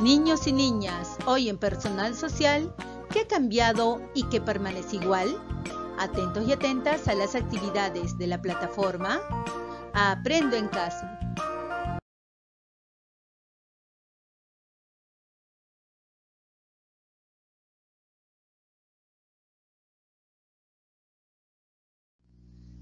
Niños y niñas, hoy en Personal Social, ¿qué ha cambiado y qué permanece igual? Atentos y atentas a las actividades de la plataforma Aprendo en Casa.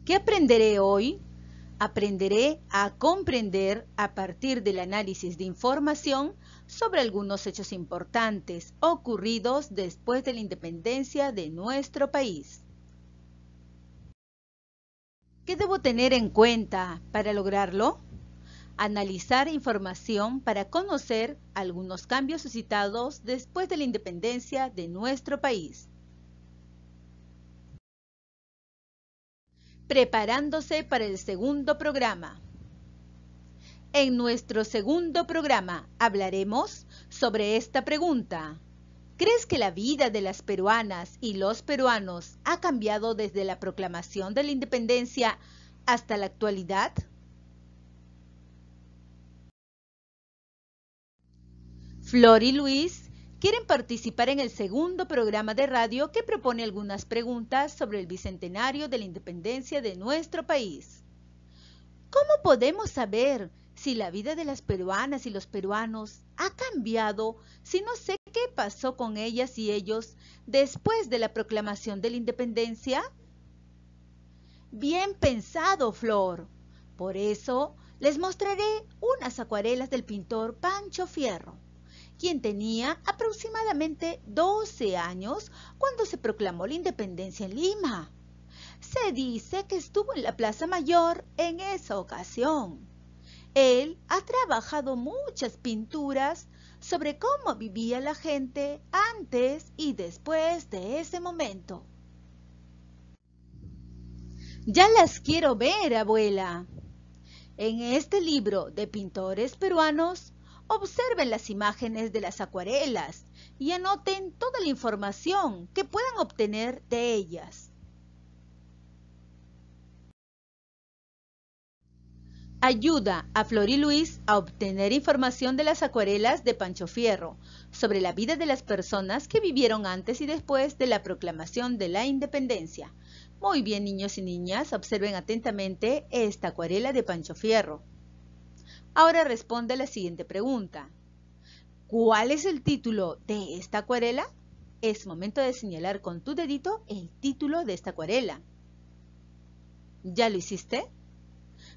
¿Qué aprenderé hoy? Aprenderé a comprender a partir del análisis de información sobre algunos hechos importantes ocurridos después de la independencia de nuestro país. ¿Qué debo tener en cuenta para lograrlo? Analizar información para conocer algunos cambios suscitados después de la independencia de nuestro país. Preparándose para el segundo programa. En nuestro segundo programa hablaremos sobre esta pregunta. ¿Crees que la vida de las peruanas y los peruanos ha cambiado desde la proclamación de la independencia hasta la actualidad? Flor y Luis quieren participar en el segundo programa de radio que propone algunas preguntas sobre el bicentenario de la independencia de nuestro país. ¿Cómo podemos saber si la vida de las peruanas y los peruanos ha cambiado si no sé qué pasó con ellas y ellos después de la proclamación de la independencia? Bien pensado, Flor. Por eso les mostraré unas acuarelas del pintor Pancho Fierro, quien tenía aproximadamente 12 años cuando se proclamó la independencia en Lima. Se dice que estuvo en la Plaza Mayor en esa ocasión. Él ha trabajado muchas pinturas sobre cómo vivía la gente antes y después de ese momento. Ya las quiero ver, abuela. En este libro de pintores peruanos, observen las imágenes de las acuarelas y anoten toda la información que puedan obtener de ellas. Ayuda a Flor y Luis a obtener información de las acuarelas de Pancho Fierro sobre la vida de las personas que vivieron antes y después de la proclamación de la independencia. Muy bien, niños y niñas, observen atentamente esta acuarela de Pancho Fierro. Ahora responde a la siguiente pregunta. ¿Cuál es el título de esta acuarela? Es momento de señalar con tu dedito el título de esta acuarela. ¿Ya lo hiciste?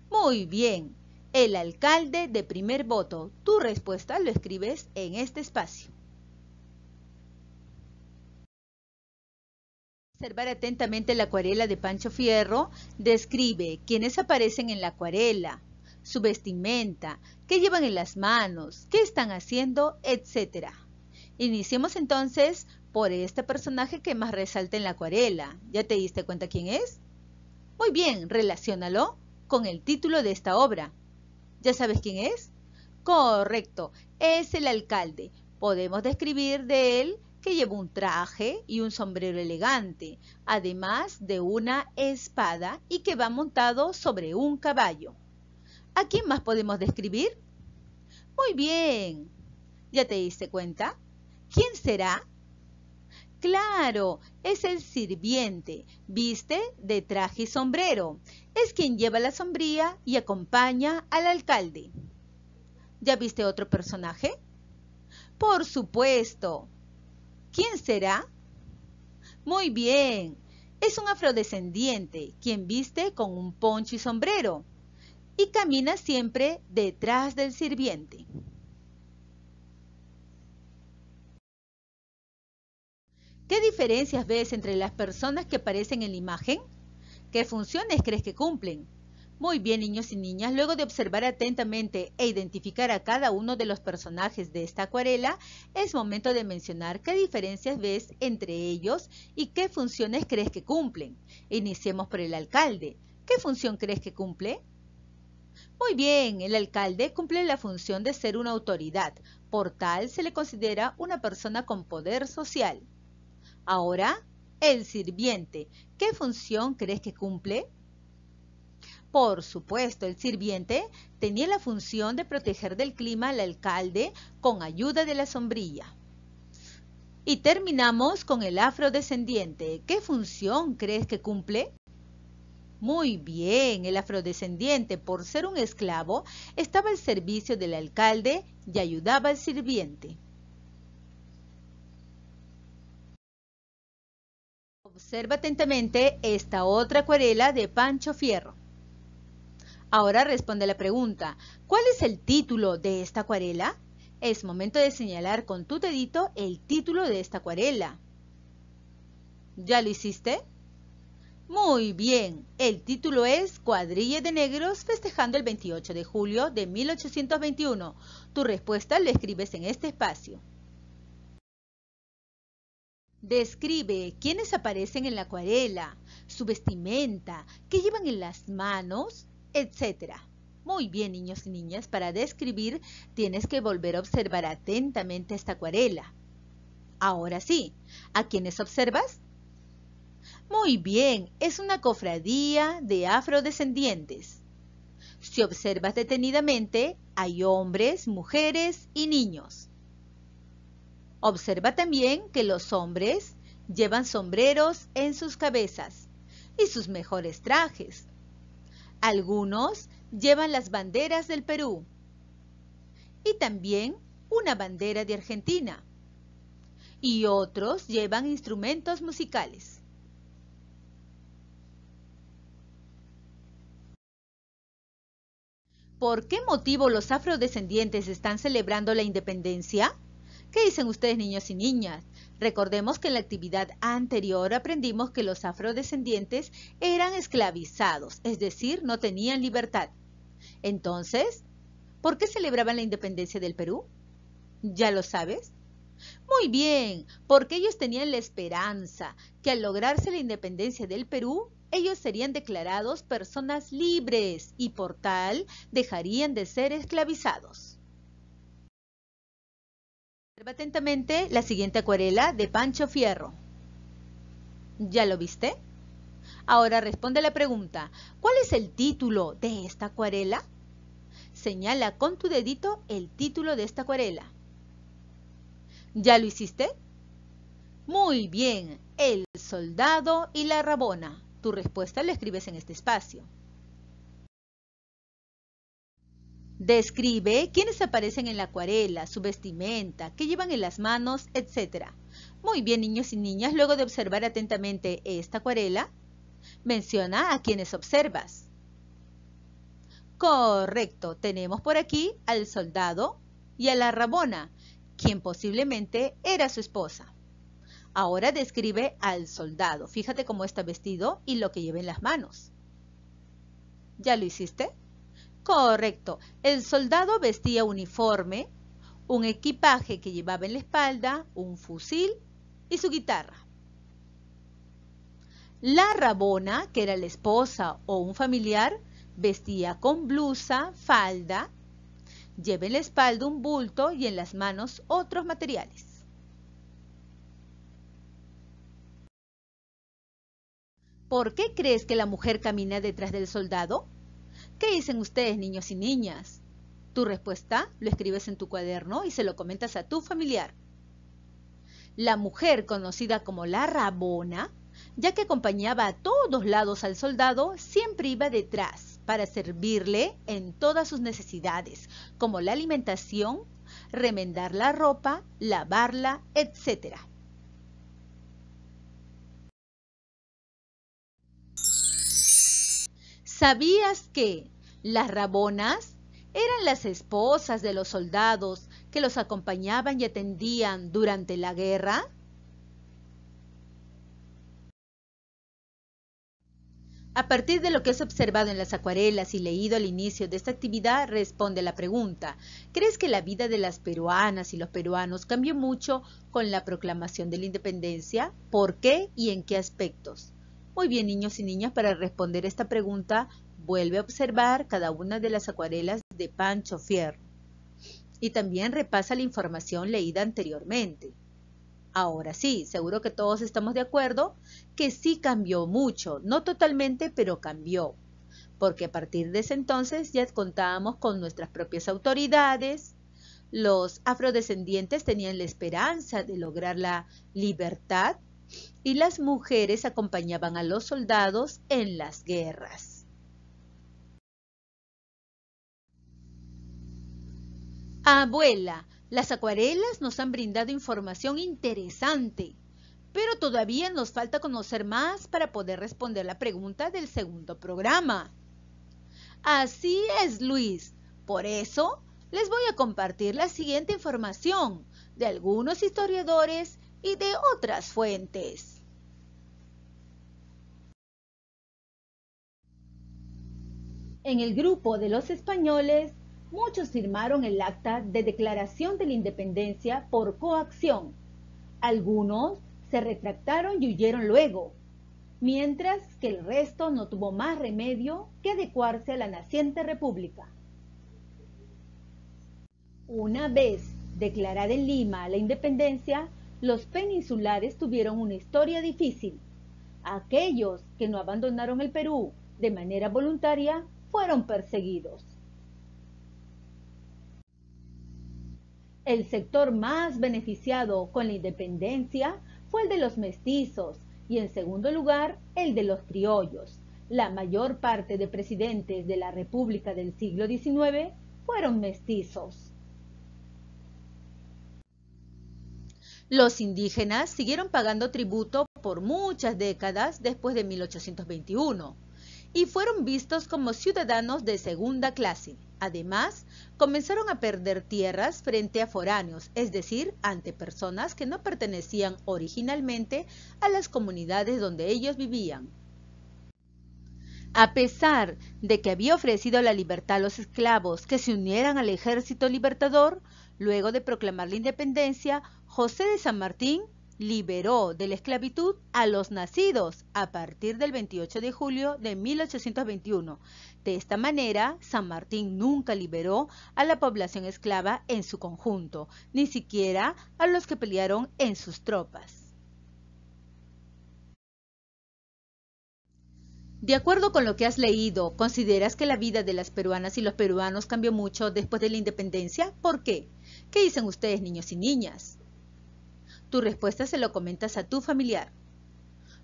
Muy bien. El alcalde de primer voto. Tu respuesta lo escribes en este espacio. Observar atentamente la acuarela de Pancho Fierro. Describe quiénes aparecen en la acuarela, su vestimenta, qué llevan en las manos, qué están haciendo, etc. Iniciemos entonces por este personaje que más resalta en la acuarela. ¿Ya te diste cuenta quién es? Muy bien, relaciónalo con el título de esta obra. ¿Ya sabes quién es? Correcto, es el alcalde. Podemos describir de él que lleva un traje y un sombrero elegante, además de una espada y que va montado sobre un caballo. ¿A quién más podemos describir? Muy bien. ¿Ya te diste cuenta? ¿Quién será? Claro, es el sirviente, viste de traje y sombrero. Es quien lleva la sombría y acompaña al alcalde. ¿Ya viste otro personaje? Por supuesto. ¿Quién será? Muy bien, es un afrodescendiente, quien viste con un poncho y sombrero y camina siempre detrás del sirviente. ¿Qué diferencias ves entre las personas que aparecen en la imagen? ¿Qué funciones crees que cumplen? Muy bien, niños y niñas, luego de observar atentamente e identificar a cada uno de los personajes de esta acuarela, es momento de mencionar qué diferencias ves entre ellos y qué funciones crees que cumplen. Iniciemos por el alcalde. ¿Qué función crees que cumple? Muy bien, el alcalde cumple la función de ser una autoridad, por tal se le considera una persona con poder social. Ahora, el sirviente, ¿qué función crees que cumple? Por supuesto, el sirviente tenía la función de proteger del clima al alcalde con ayuda de la sombrilla. Y terminamos con el afrodescendiente. ¿Qué función crees que cumple? Muy bien, el afrodescendiente, por ser un esclavo, estaba al servicio del alcalde y ayudaba al sirviente. Observa atentamente esta otra acuarela de Pancho Fierro. Ahora responde la pregunta, ¿cuál es el título de esta acuarela? Es momento de señalar con tu dedito el título de esta acuarela. ¿Ya lo hiciste? Muy bien, el título es Cuadrilla de Negros festejando el 28 de julio de 1821. Tu respuesta la escribes en este espacio. Describe quiénes aparecen en la acuarela, su vestimenta, qué llevan en las manos, etc. Muy bien, niños y niñas, para describir tienes que volver a observar atentamente esta acuarela. Ahora sí, ¿a quiénes observas? Muy bien, es una cofradía de afrodescendientes. Si observas detenidamente, hay hombres, mujeres y niños. Observa también que los hombres llevan sombreros en sus cabezas y sus mejores trajes. Algunos llevan las banderas del Perú y también una bandera de Argentina. Y otros llevan instrumentos musicales. ¿Por qué motivo los afrodescendientes están celebrando la independencia? ¿Qué dicen ustedes, niños y niñas? Recordemos que en la actividad anterior aprendimos que los afrodescendientes eran esclavizados, es decir, no tenían libertad. Entonces, ¿por qué celebraban la independencia del Perú? ¿Ya lo sabes? Muy bien, porque ellos tenían la esperanza que al lograrse la independencia del Perú, ellos serían declarados personas libres y por tal dejarían de ser esclavizados. Observa atentamente la siguiente acuarela de Pancho Fierro. ¿Ya lo viste? Ahora responde la pregunta, ¿cuál es el título de esta acuarela? Señala con tu dedito el título de esta acuarela. ¿Ya lo hiciste? Muy bien, El soldado y la rabona. Tu respuesta la escribes en este espacio. Describe quiénes aparecen en la acuarela, su vestimenta, qué llevan en las manos, etc. Muy bien, niños y niñas, luego de observar atentamente esta acuarela, menciona a quienes observas. Correcto, tenemos por aquí al soldado y a la rabona, quien posiblemente era su esposa. Ahora describe al soldado. Fíjate cómo está vestido y lo que lleva en las manos. ¿Ya lo hiciste? Correcto. El soldado vestía uniforme, un equipaje que llevaba en la espalda, un fusil y su guitarra. La rabona, que era la esposa o un familiar, vestía con blusa, falda, lleva en la espalda un bulto y en las manos otros materiales. ¿Por qué crees que la mujer camina detrás del soldado? ¿Qué dicen ustedes, niños y niñas? Tu respuesta lo escribes en tu cuaderno y se lo comentas a tu familiar. La mujer, conocida como la rabona, ya que acompañaba a todos lados al soldado, siempre iba detrás para servirle en todas sus necesidades, como la alimentación, remendar la ropa, lavarla, etc. ¿Sabías que las rabonas eran las esposas de los soldados que los acompañaban y atendían durante la guerra? A partir de lo que has observado en las acuarelas y leído al inicio de esta actividad, responde la pregunta. ¿Crees que la vida de las peruanas y los peruanos cambió mucho con la proclamación de la independencia? ¿Por qué y en qué aspectos? Muy bien, niños y niñas, para responder esta pregunta, vuelve a observar cada una de las acuarelas de Pancho Fierro. Y también repasa la información leída anteriormente. Ahora sí, seguro que todos estamos de acuerdo que sí cambió mucho, no totalmente, pero cambió. porque a partir de ese entonces ya contábamos con nuestras propias autoridades. Los afrodescendientes tenían la esperanza de lograr la libertad y las mujeres acompañaban a los soldados en las guerras. Abuela, las acuarelas nos han brindado información interesante, pero todavía nos falta conocer más para poder responder la pregunta del segundo programa. Así es, Luis. Por eso, les voy a compartir la siguiente información de algunos historiadores y de otras fuentes. En el grupo de los españoles, muchos firmaron el acta de declaración de la independencia por coacción. Algunos se retractaron y huyeron luego, mientras que el resto no tuvo más remedio que adecuarse a la naciente república. Una vez declarada en Lima la independencia, los peninsulares tuvieron una historia difícil. Aquellos que no abandonaron el Perú de manera voluntaria fueron perseguidos. El sector más beneficiado con la independencia fue el de los mestizos y en segundo lugar el de los criollos. La mayor parte de presidentes de la República del siglo XIX fueron mestizos. Los indígenas siguieron pagando tributo por muchas décadas después de 1821 y fueron vistos como ciudadanos de segunda clase. Además, comenzaron a perder tierras frente a foráneos, es decir, ante personas que no pertenecían originalmente a las comunidades donde ellos vivían. A pesar de que había ofrecido la libertad a los esclavos que se unieran al ejército libertador, luego de proclamar la independencia, José de San Martín liberó de la esclavitud a los nacidos a partir del 28 de julio de 1821. De esta manera, San Martín nunca liberó a la población esclava en su conjunto, ni siquiera a los que pelearon en sus tropas. De acuerdo con lo que has leído, ¿consideras que la vida de las peruanas y los peruanos cambió mucho después de la independencia? ¿Por qué? ¿Qué dicen ustedes, niños y niñas? Tu respuesta se lo comentas a tu familiar.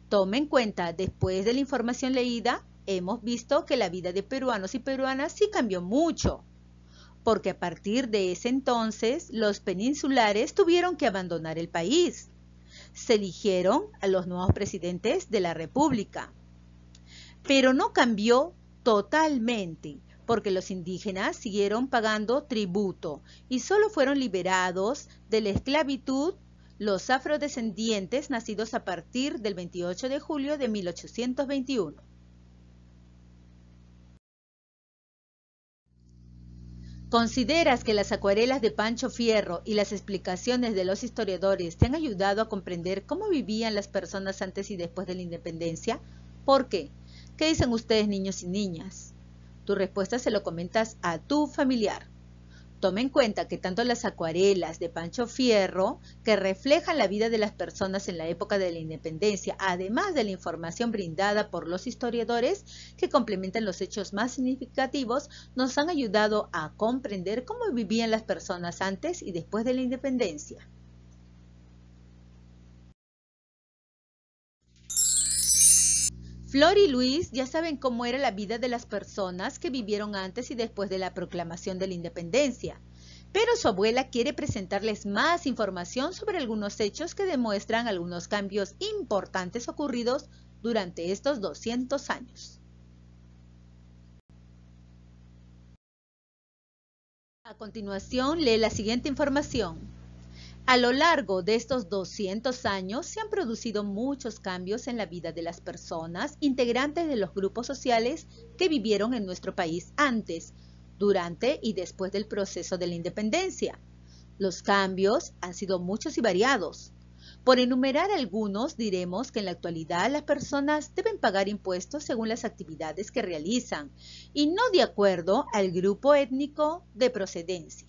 Toma en cuenta, después de la información leída, hemos visto que la vida de peruanos y peruanas sí cambió mucho, porque a partir de ese entonces los peninsulares tuvieron que abandonar el país. Se eligieron a los nuevos presidentes de la República. Pero no cambió totalmente, porque los indígenas siguieron pagando tributo y solo fueron liberados de la esclavitud los afrodescendientes nacidos a partir del 28 de julio de 1821. ¿Consideras que las acuarelas de Pancho Fierro y las explicaciones de los historiadores te han ayudado a comprender cómo vivían las personas antes y después de la independencia? ¿Por qué? ¿Qué dicen ustedes, niños y niñas? Tu respuesta se lo comentas a tu familiar. Toma en cuenta que tanto las acuarelas de Pancho Fierro, que reflejan la vida de las personas en la época de la independencia, además de la información brindada por los historiadores que complementan los hechos más significativos, nos han ayudado a comprender cómo vivían las personas antes y después de la independencia. Flor y Luis ya saben cómo era la vida de las personas que vivieron antes y después de la proclamación de la independencia, pero su abuela quiere presentarles más información sobre algunos hechos que demuestran algunos cambios importantes ocurridos durante estos 200 años. A continuación, lee la siguiente información. A lo largo de estos 200 años se han producido muchos cambios en la vida de las personas integrantes de los grupos sociales que vivieron en nuestro país antes, durante y después del proceso de la independencia. Los cambios han sido muchos y variados. Por enumerar algunos, diremos que en la actualidad las personas deben pagar impuestos según las actividades que realizan y no de acuerdo al grupo étnico de procedencia.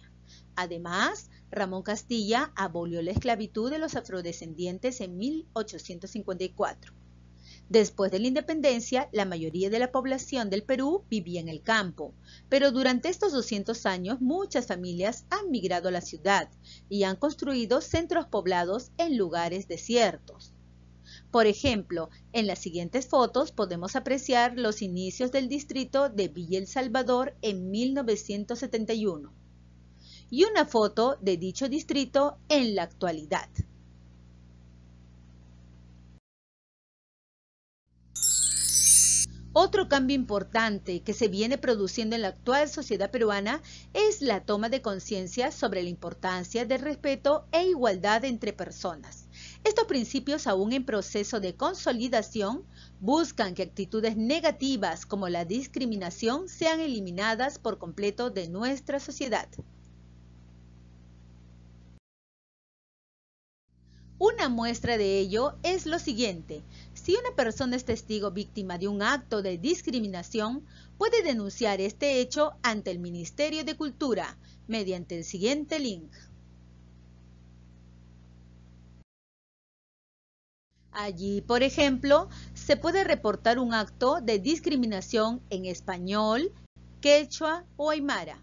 Además, Ramón Castilla abolió la esclavitud de los afrodescendientes en 1854. Después de la independencia, la mayoría de la población del Perú vivía en el campo, pero durante estos 200 años muchas familias han migrado a la ciudad y han construido centros poblados en lugares desiertos. Por ejemplo, en las siguientes fotos podemos apreciar los inicios del distrito de Villa El Salvador en 1971 y una foto de dicho distrito en la actualidad. Otro cambio importante que se viene produciendo en la actual sociedad peruana es la toma de conciencia sobre la importancia del respeto e igualdad entre personas. Estos principios, aún en proceso de consolidación, buscan que actitudes negativas como la discriminación sean eliminadas por completo de nuestra sociedad. Una muestra de ello es lo siguiente. Si una persona es testigo víctima de un acto de discriminación, puede denunciar este hecho ante el Ministerio de Cultura mediante el siguiente link. Allí, por ejemplo, se puede reportar un acto de discriminación en español, quechua o aymara.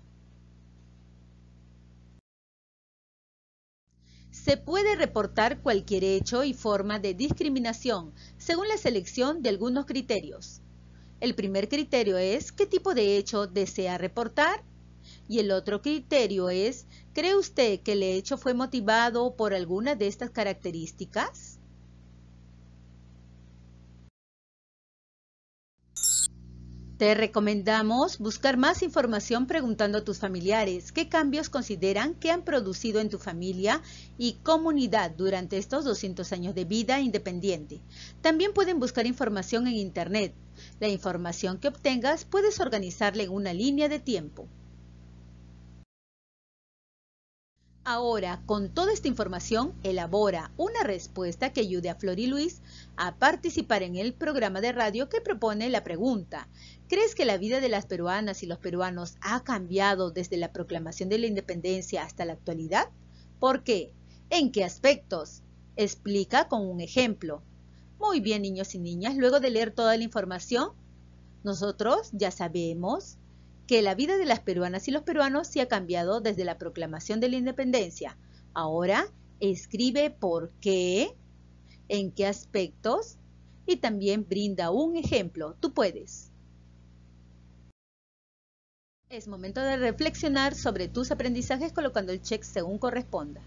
Se puede reportar cualquier hecho y forma de discriminación según la selección de algunos criterios. El primer criterio es ¿qué tipo de hecho desea reportar? Y el otro criterio es ¿cree usted que el hecho fue motivado por alguna de estas características? Te recomendamos buscar más información preguntando a tus familiares qué cambios consideran que han producido en tu familia y comunidad durante estos 200 años de vida independiente. También pueden buscar información en Internet. La información que obtengas puedes organizarla en una línea de tiempo. Ahora, con toda esta información, elabora una respuesta que ayude a Flor y Luis a participar en el programa de radio que propone la pregunta: ¿crees que la vida de las peruanas y los peruanos ha cambiado desde la proclamación de la independencia hasta la actualidad? ¿Por qué? ¿En qué aspectos? Explica con un ejemplo. Muy bien, niños y niñas, luego de leer toda la información, nosotros ya sabemos que la vida de las peruanas y los peruanos sí ha cambiado desde la proclamación de la independencia. Ahora escribe por qué, en qué aspectos y también brinda un ejemplo. Tú puedes. Es momento de reflexionar sobre tus aprendizajes colocando el check según corresponda.